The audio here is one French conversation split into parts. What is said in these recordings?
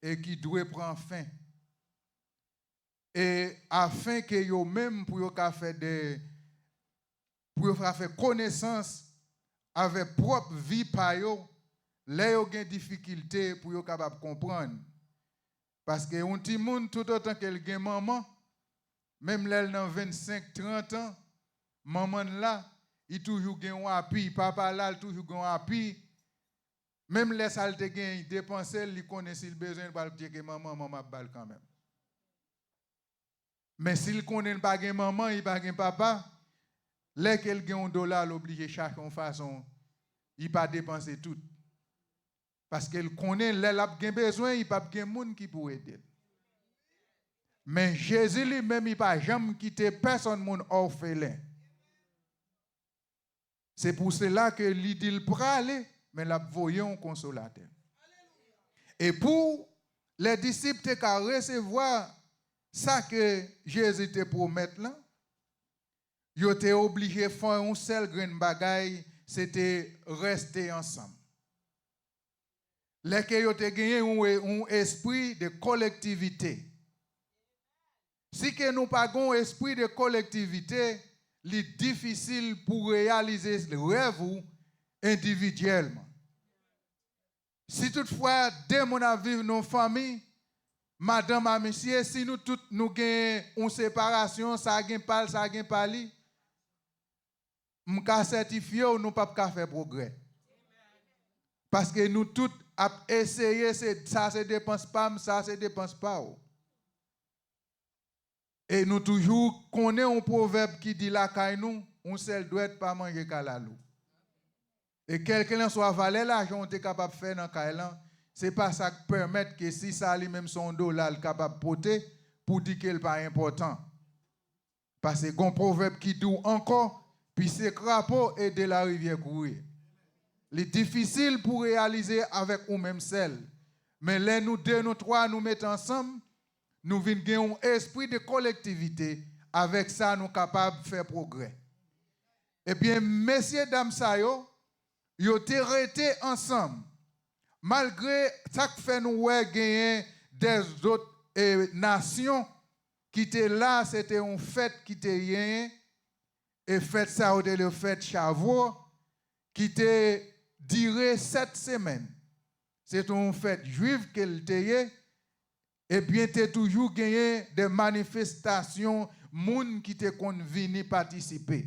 et qui doit prendre fin. Et afin que yo même pour yo faire connaissance avec propre vie par yo, là yo gen difficulté pour yo capable comprendre. Parce que un petit monde tout autant qu'elle gen maman, même là dans 25 30 ans, maman là, il toujours gen un appui, papa là, il toujours gen un appui. Même les salles de gain dépenser, il connaît s'il besoin de dire que maman balle quand même. Mais s'il connaît pas gen maman, il pas gen papa, là qu'elle gen $1, l'oblige chaque façon, il pas dépenser tout. Parce qu'elle connaît là il a besoin, il pas gen monde qui pour aider. Mais Jésus lui-même il pas jamais quitté personne monde orphelin. C'est pour cela que il dit le praler, mais la voyons consolateur. Et pour les disciples qui recevoir ça que Jésus te promet là, ils étaient obligés de faire un seul grain de bagaille, c'était rester ensemble. Les que ils ont gagné un esprit de collectivité. Si que nous pas un esprit de collectivité, il est difficile pour réaliser le rêve individuellement. Si toutefois, dès mon avis, nos familles, madame et monsieur, si nous tous nous avons une séparation, ça a pas, ça a pas li, nous pouvons certifier ou nous ne pouvons pas faire progrès. Parce que nous tous avons essayé, ça ne dépense pas, ça ne dépense pas. Et nous toujours connaissons un proverbe qui dit la caille nous, on seul doit être pas manger kalalou. Et quelqu'un soit valet l'argent, on est capable de faire dans caille, c'est pas ça qui permet que si ça lui-même son $, il capable de porter pour dire qu'il n'est pas important. Parce que c'est un proverbe qui dit encore, puis c'est crapaud et de la rivière courir. Il est difficile pour réaliser avec nous-mêmes seul. Mais là, nous deux, nous trois, nous mettons ensemble, nous venons gagner un esprit de collectivité. Avec ça, nous sommes capables de faire progrès. Eh bien, messieurs, dames, ça yo, ils ont été ensemble. Malgré ça que fait nous gagner des autres nations qui étaient là, c'était une fête qui était rien. Et fête ça, c'était le fête Shavuot, qui était duré 7 semaines. C'est une fête juive qu'elle était. Et bien, tu as toujours gagné des manifestations, moun qui te venir participer.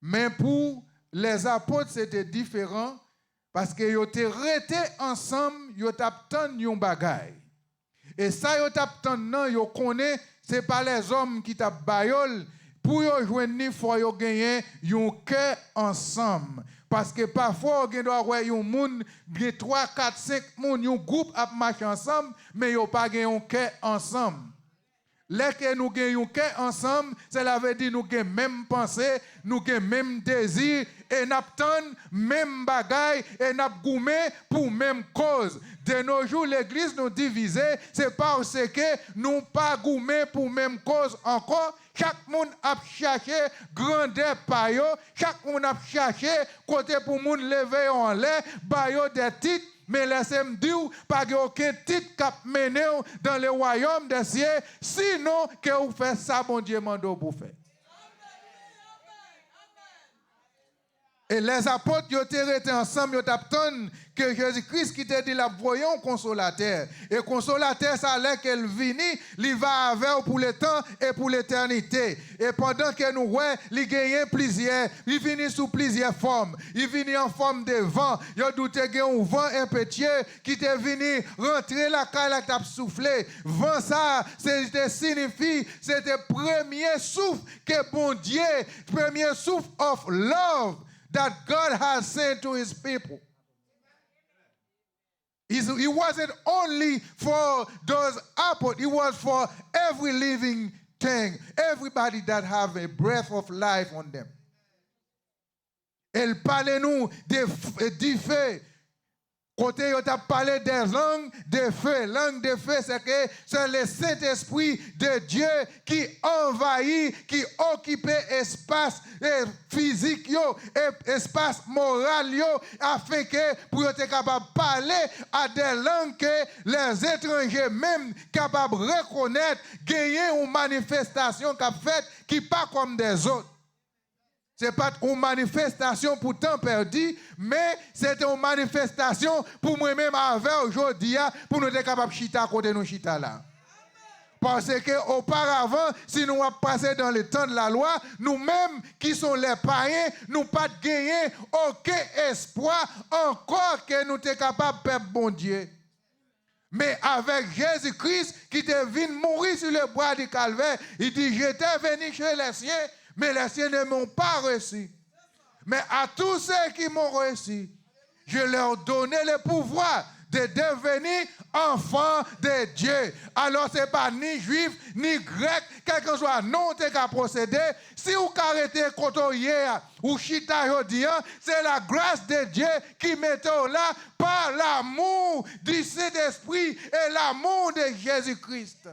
Mais pour les apôtres, c'était différent parce que ils étaient restés ensemble, ils étaient attendu un bagay. Et ça, ils étaient attendu, ils connaissent, ce n'est pas les hommes qui tapent bayol. Pour ils joindre, il faut gagner un cœur ensemble. Parce que parfois, on doit avoir un monde, bien 3, 4, 5 monde, un groupe à marcher ensemble, mais ils n'ont pas un cœur ensemble. Lorsque nous gagnons un cœur ensemble, cela veut dire que nous avons même pensée, nous avons même désir, et nous avons même bagaille, et nous avons pour même cause. De nos jours, l'Église nous divise, c'est parce que nous pas gourmé pour même cause encore. Chaque monde a cherché grandeur par eux, chaque monde a cherché côté pour monde lever en l'air, bailler des titres. Mais laissez-moi dire, pas aucun titre qui mène dans le royaume des cieux, sinon que vous faites ça, bon Dieu, mando pour faire. Et les apôtres, ils étaient ensemble, ils attendent que Jésus-Christ qui t'a dit la voyons consolateur. Et consolateur, ça allait qu'elle vienne, il va avec pour le temps et pour l'éternité. Et pendant que nous voyons, il gagne plusieurs, il vient sous plusieurs formes. Il vient en forme de vent. Il doute qu'il y a un vent impétueux qui est venu rentrer la caille qui a soufflé. Vent ça, c'était signifie, c'était premier souffle que bon Dieu, premier souffle of love that God has sent to his people. It wasn't only for those apostles, it was for every living thing, everybody that have a breath of life on them. Elle parle nous du fait Côté, il a parlé des langues de feu. Langue de feu, c'est que c'est le Saint-Esprit de Dieu qui envahit, qui occupe espace physique, et espace moral, afin que pour être capable de parler à des langues que les étrangers même capables de reconnaître, gagner une manifestation qu'a faite qui n'est pas comme des autres. Ce n'est pas une manifestation pour temps perdu, mais c'est une manifestation pour moi-même avec aujourd'hui, pour nous être capables de chita à côté de nous chita là. Parce qu'auparavant, si nous avons passé dans le temps de la loi, nous-mêmes qui sommes les païens, nous pas gagné aucun espoir encore que nous sommes capables de faire bon Dieu. Mais avec Jésus-Christ qui est venu mourir sur le bois du calvaire, il dit, j'étais venu chez les siens, mais les siens ne m'ont pas reçu. Mais à tous ceux qui m'ont reçu, je leur donné le pouvoir de devenir enfants de Dieu. Alors ce n'est pas ni juif, ni grec, quel que soit non tu as procédé. Si vous arrêtez côtoyer ou chita jodi, c'est la grâce de Dieu qui met là par l'amour du Saint-Esprit et l'amour de Jésus-Christ.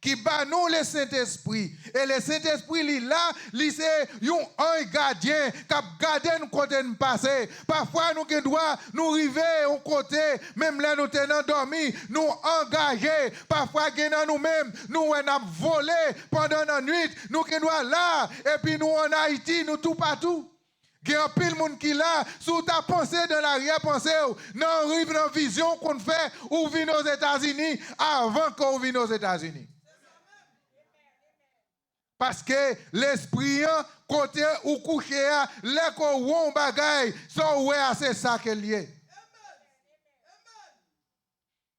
Qui bat nous le Saint-Esprit. Et le Saint-Esprit, il là, c'est un gardien qui a gardé nous côté de passer. Parfois, nous devons nous arriver au côté, même là, nous tenons dormi, nous engager. Parfois, nous-mêmes, nous avons volé pendant la nuit, nous devons là, et puis nous en Haïti, nous tout partout. Il y a un pile de monde qui là, sous ta pensée de l'arrière-pensée, non, arrive dans la vision qu'on fait, ou vient aux États-Unis, avant qu'on vienne aux États-Unis. Parce que l'esprit, côté ou couché, les qu'on bagaille, c'est ça qu'il y est.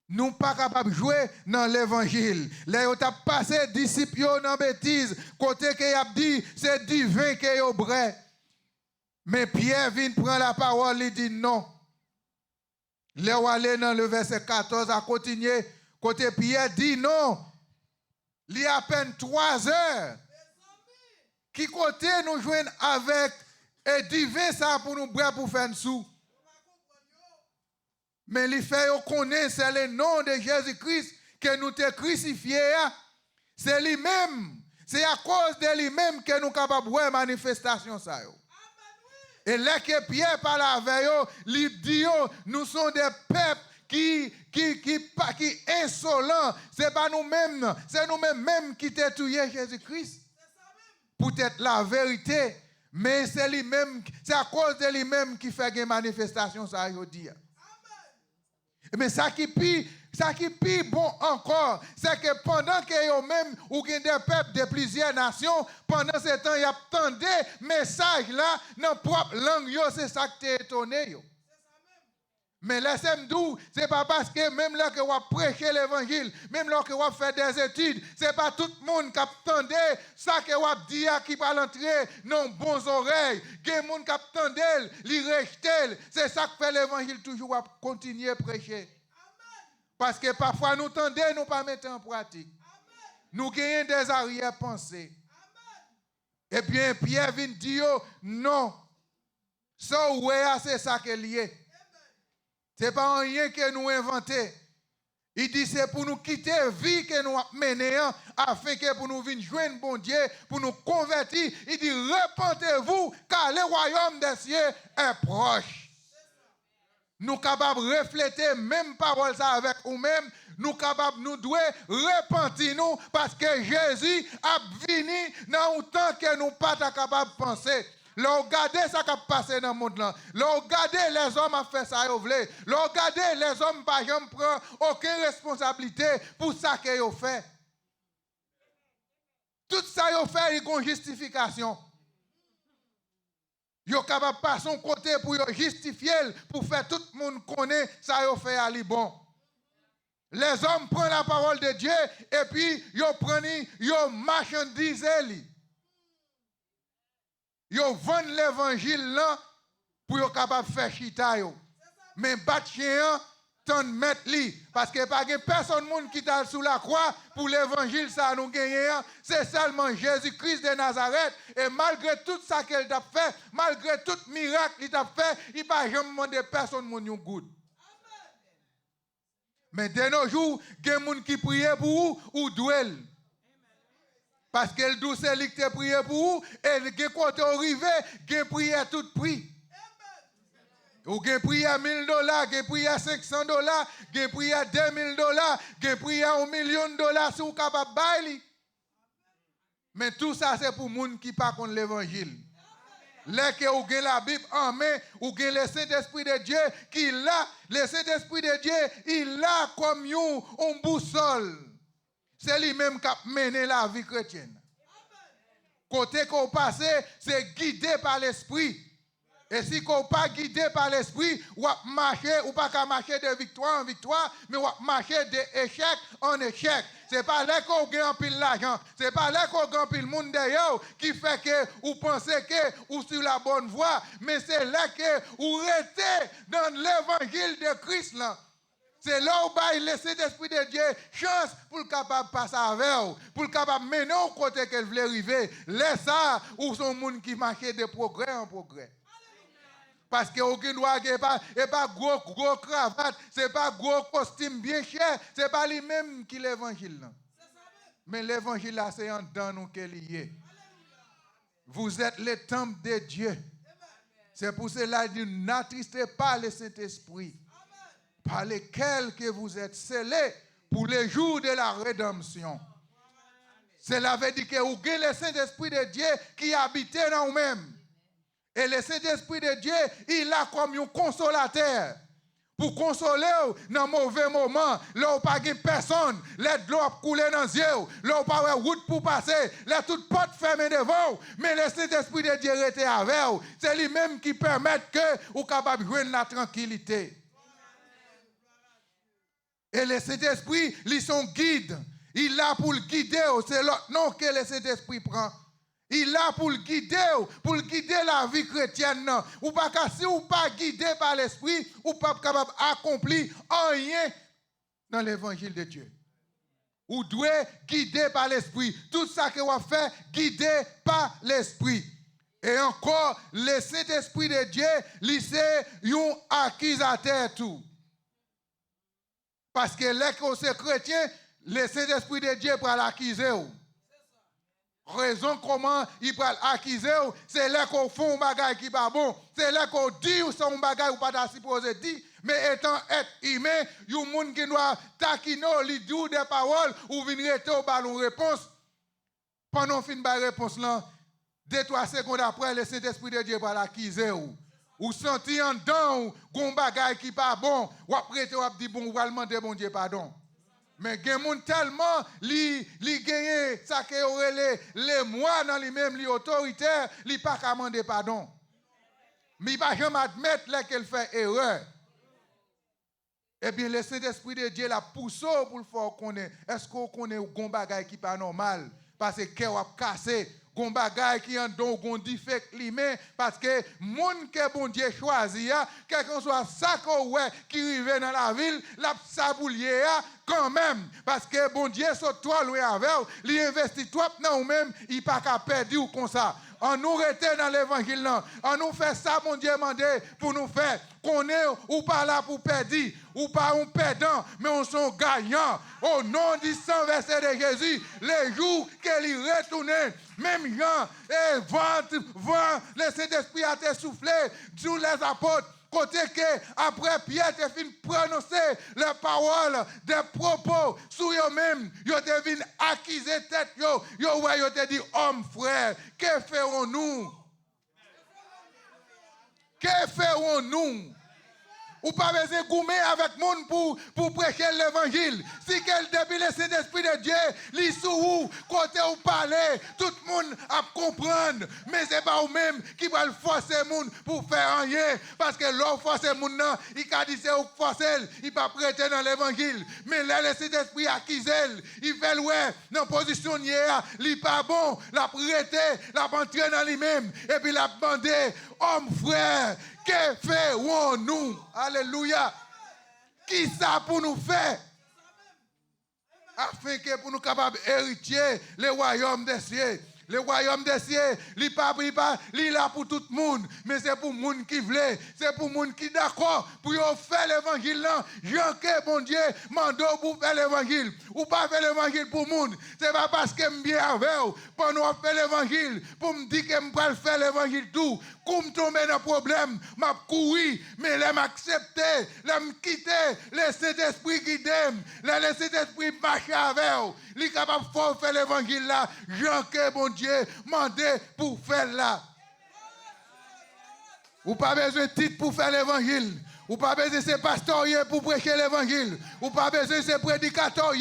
Nous ne sommes pas capables de jouer dans l'évangile. Là, on a passé disciples dans bêtise, côté qu'il a dit, c'est divin qu'il est vrai. Mais Pierre vient prendre la parole, il dit non. Là, on aller dans le verset 14 à continuer, côté Pierre dit non. Il y a à peine 3 heures. Qui côté nous joignent avec et divin ça pour nous boire pour faire un sou. Mais il fait connaître c'est le nom de Jésus-Christ que nous te crucifié. C'est lui-même. C'est à cause de lui-même que nous sommes capables de voir manifestation ça. Et là que Pierre parle avec eux, il dit nous sommes des peuples qui insolents. C'est pas nous-mêmes, c'est nous-mêmes qui t'ai tué Jésus-Christ. Peut-être la vérité, mais c'est lui-même, c'est à cause de lui-même qui fait une manifestation ça aujourd'hui. Mais ça qui pire bon encore, c'est que pendant que eux-mêmes ou des peuples de plusieurs nations, pendant ce temps, ils attendaient message là dans propre langue, c'est ça qui t'a étonné. Mais laissez-moi dire, ce n'est pas parce que même là que vous prêchez l'évangile, même là que vous faites des études, ce n'est pas tout le monde qui attendait ça que vous dites qui va l'entrer dans bons oreilles. Il y a des gens qui attendent, ils rejettent. C'est ça que fait l'évangile toujours à continuer à prêcher. Parce que parfois nous tendons, nous ne pas mettre en pratique. Nous gagnons des arrière-pensées. Et bien Pierre vient dire non. Ça, c'est ça qui est lié. Ce n'est pas rien que nous inventons. Il dit c'est pour nous quitter la vie que nous menons afin que pour nous venir joindre bon Dieu, pour nous convertir. Il dit repentez-vous car le royaume des cieux est proche. Nous sommes capables de refléter même parole ça avec nous-mêmes. Nous capables, nous devons repentir nous parce que Jésus a venu dans un temps que nous ne sommes pas capables de penser. Là, regardez ça qui a passé dans le monde. Là, regardez les hommes ont fait ça, là, regardez les hommes par exemple prennent aucune responsabilité pour ça qu'ils ont fait. Tout ça qu'ils ont fait, ils ont une justification. Ils sont capables de passer son côté pour justifier, pour faire tout le monde connaître ça qu'ils ont fait à Liban. Les hommes prennent la parole de Dieu et puis ils prennent, ils marchandisent. Ils vendent l'évangile là pour être capable de faire chita. Mais batchien, tant mettre li parce que pas personne monde qui t'a sous la croix pour l'évangile ça nous gagner, c'est seulement Jésus-Christ de Nazareth et malgré tout ça qu'elle t'a fait, malgré tout miracle qu'il t'a fait, il pas jamais demandé personne mon good. Mais de nos jours, il y a des gens qui prient pour vous ou douel. Parce que le douce c'est lui qui te prie pour vous et il y a côté arrivé, il y a prié à tout prix. Ou gen prié à $1,000, gen prié à $500, gen prié à $2,000, gen prié à $1,000,000 si vous capable bailler. Mais tout ça c'est pour les gens qui pas contre l'évangile. Là que vous avez la Bible en main, vous avez le Saint-Esprit de Dieu qui l'a, le Saint-Esprit de Dieu, il l'a comme une boussole. C'est lui-même qui a mené la vie chrétienne. Côté qu'on passe, c'est guidé par l'Esprit. Et si vous pas guidé par l'Esprit, vous marchez, ou pas qu'à marcher de victoire en victoire, mais vous marchez d'échec en échec. Ce n'est pas là qu'on gagne pile l'argent. Ce n'est pas là qu'on gagne pile le monde d'ailleurs qui fait que vous pensez que vous sur la bonne voie. Mais c'est là que vous restez dans l'évangile de Christ. C'est là où il laisse l'Esprit de Dieu chance pour le capable de passer avec vous, pour le capable de mener au côté qu'elle voulait arriver. Laisse ça, où sont les gens qui marchent de progrès en progrès. Parce que aucun doit pas gros cravate, c'est pas gros costume bien cher, c'est pas lui-même qui l'évangile. Mais l'évangile là c'est en dans nous qu'il y est. Vous êtes le temple de Dieu. C'est pour cela qu'il dit n'attristez pas le Saint-Esprit par lequel que vous êtes scellés pour les jours de la rédemption. Cela veut dire que vous avez le Saint-Esprit de Dieu qui habite dans vous-même. Et le Saint-Esprit de Dieu, il a comme un consolateur. Pour consoler dans un mauvais moment, là où pas de personne, là de l'eau couler dans les yeux, là où pas de route pour passer, là toute porte fermée devant, mais le Saint-Esprit de Dieu était avec vous. C'est lui-même qui permet que vous capable de jouer la tranquillité. Et le Saint-Esprit, il son guide. Il est là pour le guider, c'est l'autre nom que le Saint-Esprit prend. Il est là pour le guider la vie chrétienne. Ou pas si ou pas guidé par l'Esprit, ou pas capable d'accomplir rien dans l'évangile de Dieu. Ou doit guider par l'Esprit. Tout ça que vous fait, guidé par l'Esprit. Et encore, le Saint-Esprit de Dieu, c'est un accusateur tout. Parce que là que vous êtes chrétien, le Saint-Esprit de Dieu pour l'accuser. Raison comment il peut accuser, c'est là qu'on fait un bagage qui n'est pas bon. C'est là qu'on dit ou c'est un bagage ou pas supposé dire. Mais étant être humain, il y a des gens qui doivent taquiner, lui dire des paroles ou venir rester au ballon réponse. Pendant fin de la réponse, 2-3 secondes après, le Saint-Esprit de Dieu va l'accuser. Ou sentir en dedans, ou un bagage qui n'est pas bon, ou après, tu vas dire bon, ou va demander bon Dieu pardon. Mais il y a des gens tellement li gagne ça que aurait les mois dans lui-même, les autoritaires, li pas qu'à demander pardon. Mais il va jamais admettre qu'elle fait erreur. Eh bien, le Saint-Esprit de Dieu la pousse pour le faire connaître. Est-ce qu'on connaît un bagage qui n'est pas normal? Parce que cœur a cassé. Gon bagay qui en don gon defect limé parce que monde que bon Dieu choisi quel que soit ça qui rive dans la ville la saboulier quand même parce que bon Dieu sont toi loin avec lui investit toi dans ou même il pas qu'à perdre ou comme ça. On nous rester dans l'évangile là. On nous fait ça mon Dieu mandé pour nous faire qu'on est ou pas là pour perdre ou pas un perdant mais on sont gagnants au nom du sang versé de Jésus les jours qu'il retourne même Jean et vent le Saint-Esprit a été soufflé sur les apôtres côté que après Pierre te fin prononcer les paroles des propos sur eux-mêmes yo te vinn accuser tête yo te dit homme frère que ferons-nous ou pas besoin de goumer avec monde pour prêcher l'évangile. Si quel depuis le Saint-Esprit de Dieu, li sous vous, côté où parler, tout le monde a comprendre. Mais ce n'est pas vous-même qui va le forcer le monde pour faire rien. Parce que l'on force le monde, il a dit c'est forcer, il va prêter dans l'évangile. Mais là, le Saint-Esprit accuse, il fait ouais, dans la position hier, il n'est pas bon, l'a prêté, l'a entré dans lui-même, et puis l'a demandé, homme frère, que ferons-nous? Alléluia. Qui ça pour nous faire? Afin que pour nous capables d'hériter le royaume des cieux. Le royaume des cieux, il n'est là pour tout le monde, mais c'est pour le monde qui veut, c'est pour le monde qui est d'accord pour faire l'évangile. Jean que bon Dieu mando pour faire l'évangile. Ou pas faire l'évangile pour le monde. Ce n'est pas parce que je suis bien avec vous, pour nous faire l'évangile, pour me dire que je vais faire l'évangile tout. Comme tomber dans le problème, je courir, mais je m'accepter, je me quitter, laisser l'esprit guider, laisser l'esprit marcher avec vous. Il est capable de faire l'évangile là. Jean que bon Dieu mandé pour faire là. Ou pas besoin de titre pour faire l'évangile. Ou pas besoin de ces pasteurs pour prêcher l'évangile. Ou pas besoin de ces prédicateurs.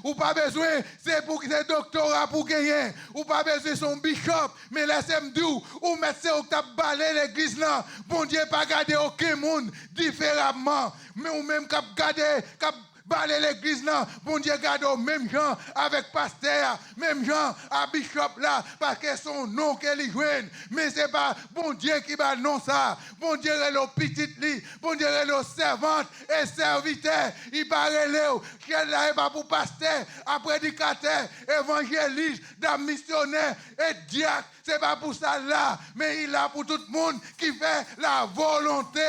Ou pas besoin de ces doctorats pour gagner. Ou pas besoin de son bishop. Mais laissez-moi dire, ou mettre au tap balai l'église là. Bon Dieu, pas garder aucun monde différemment. Mais ou même cap garder, cap balai l'église là. Bon Dieu, garde même gens avec pasteur, même gens à bishop là. Parce que son nom qu'elle y joigne. Mais c'est pas bon Dieu qui va non ça. Bon Dieu est le petit lit. Bon Dieu est le servante et serviteur. Il va relève. Qu'elle là pas pour pasteur, à prédicateur, évangéliste, d'un missionnaire et diacre. C'est pas pour ça là. Mais il est là pour tout le monde qui fait la volonté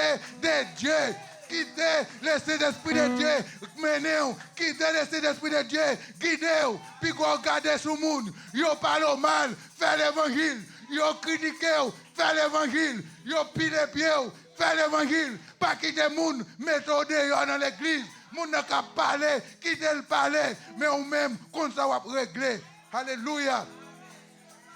de Dieu. Quittez le Saint-Esprit de Dieu, menez-vous, quittez le Saint-Esprit de Dieu, guidez-vous, puis regardez sur le monde, vous parlez mal, faites l'évangile, vous critiquez, faites l'évangile, vous pilez pieds, faites l'évangile, pas quitter le monde, mettez-vous dans l'église, le monde n'a qu'à parler, quittez le parler, mais vous même, comme ça, vous régler. Alléluia.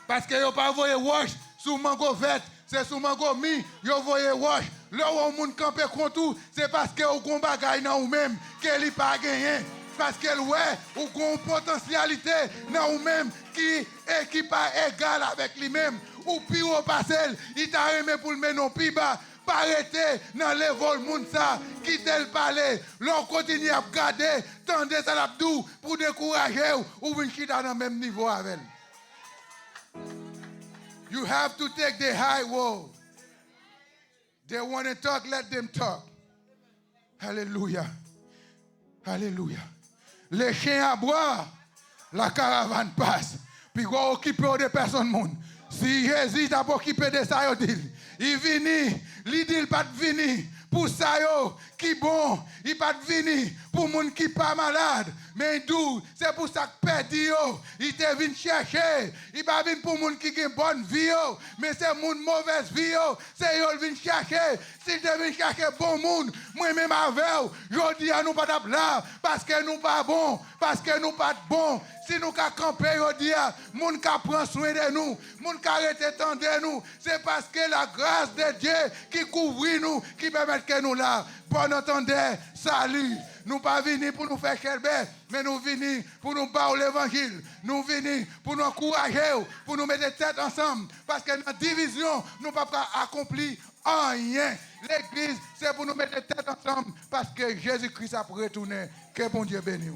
Parce que vous pas voyez wash sur mango vert, c'est sur mango mi, vous voyez wash. Là où on campe contre c'est parce que vous avez un bagage dans vous-même qu'elle n'a pas gagné. Parce que vous avez une potentialité dans vous-même qui n'est pas égale avec lui-même. Ou pire au passel, il t'a aimé pour le mener non plus bas. Pas arrêter dans les vols monde ça, quitter le palais. L'on continue à garder, tendez à l'abdou pour décourager ou venir dans le même niveau avec. You have to take the high road. They want to talk, let them talk. Alléluia. Alléluia. Les chiens aboient, la caravane passe. Puis on occupe des personnes monde. Si Jésus t'a occupé de ça, il vient, il dit pas de venir. Pour ça, qui bon, il pas de venir. Pour les gens qui pas malade. Mais d'où, c'est pour ça que perdu, il te vient chercher. Il pas venir pour les gens qui ont une bonne vie, mais c'est les mauvaise vie, c'est eux qui viennent chercher. Si tu viens chercher bon monde, moi-même avec eux, je dis à nous pas là, parce que nous pas bon, parce que nous pas bon. Si nous avons campé, je dis à nous qui prend soin de nous, nous qui arrêtent de nous, c'est parce que la grâce de Dieu qui couvre nous, qui permet que nous là. Bon entendez, salut. Nous pas venus pour nous faire chercher, mais nous venons pour nous battre l'évangile. Nous venons pour nous encourager, pour nous mettre les têtes ensemble. Parce que dans la division, nous ne pouvons pas accomplir rien. L'église, c'est pour nous mettre les têtes ensemble. Parce que Jésus-Christ a retourné. Que bon Dieu bénisse.